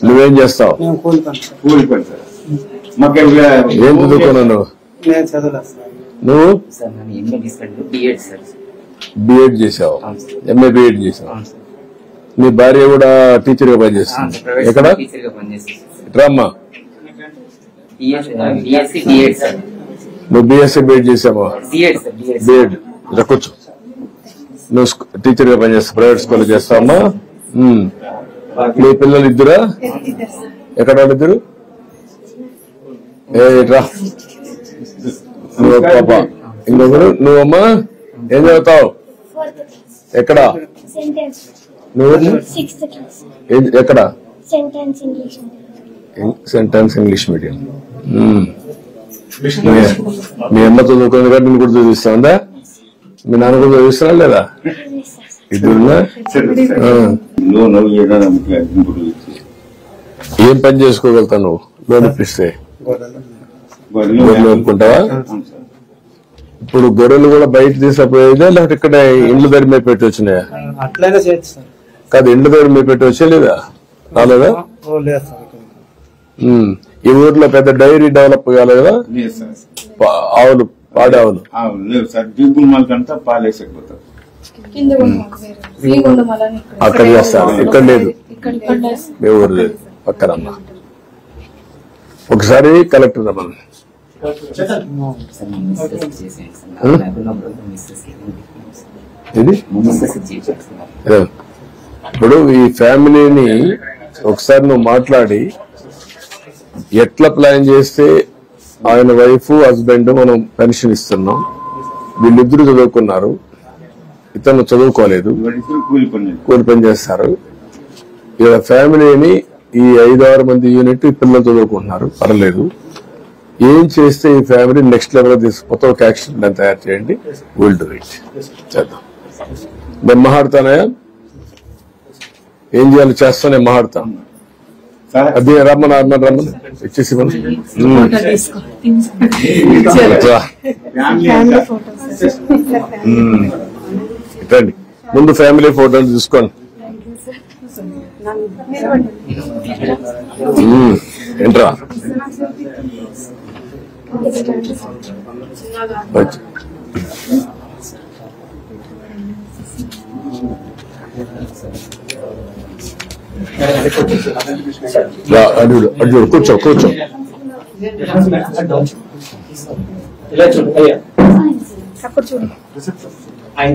నువ్వేం చేస్తావు? ఏం చదువుకున్నావు నువ్వు? బిఎడ్ చేసావు, ఎంఏ బిఎడ్ చేసావు. నీ భార్య కూడా టీచర్ గా పనిచేస్తుంది. ఎక్కడ? రామ్మా, నువ్వు బిఎస్సీ బిఎడ్ చేసావా? బిఎడ్ కూర్చో. నువ్వు టీచర్ గా పనిచేస్తావు, ప్రైవేట్ స్కూల్ చేస్తావమ్మా. మీ పిల్లలు ఇద్దరా? ఎక్కడ వాళ్ళిద్దరు? రా నువ్వు పాప, ఇంకొకరు నువ్వమ్మా. ఏం చదువుతావు? ఎక్కడ నువ్వు? ఎక్కడ? Sentence English medium. మీ అమ్మ చదువుకుంది కాబట్టి నేను కూడా చదివిస్తా. మీ నాన్న కూడా చదివిస్తున్నా లేదా? ఇద్దరున్నా? ఏం పని చేసుకోగలుగుతావు నువ్వు లోన్ ఇప్పిస్తే? గొర్రెలు ఒప్పుకుంటావా? ఇప్పుడు గొర్రెలు కూడా బయట తీసుకుపోయేదా లేకపోతే ఇక్కడ ఇండ్ల దగ్గర మీద పెట్టి వచ్చినాయా? కాదు, ఇండ్ల దగ్గర మీద పెట్టి వచ్చే లేదా? రాలేదా? ఈ ఊర్లో పెద్ద డైరీ డెవలప్ కాలేదు కదా? ఆవులు, పాడి ఆవులు అక్కడ చేస్తారు, ఇక్కడ లేదు. మీ ఊరు లేదు, పక్కనమ్మా. ఒకసారి కలెక్టర్ రమ్మని. ఇప్పుడు ఈ ఫ్యామిలీని ఒకసారి నువ్వు మాట్లాడి ఎట్లా ప్లాన్ చేస్తే ఆయన వైఫ్ హస్బెండ్ మనం పెన్షన్ ఇస్తున్నాం, వీళ్ళిద్దరు చదువుకున్నారు, ఇతను చదువుకోలేదు, కూలి పని చేస్తారు. ఇలా ఫ్యామిలీని ఈ 5-6 మంది యూనిట్ పిల్లలు చదువుకుంటున్నారు, పర్లేదు. ఏం చేస్తే ఈ ఫ్యామిలీ నెక్స్ట్ లెవెల్ తీసుకుపోతే ఒక యాక్షన్ ప్లాన్ తయారు చేయండి. Will do it. చేద్దాం. నేను మాట్లాడతానయా? ఏం చేయాలి చేస్తా, నేను మాట్లాడతా. అది రమ్మని ఇచ్చేసి రండి. ముందు ఫ్యామిలీ ఫోటోలు తీసుకోండి. ఏంట్రా అడుగు అడుగు, కూర్చో కూర్చో. ఆయన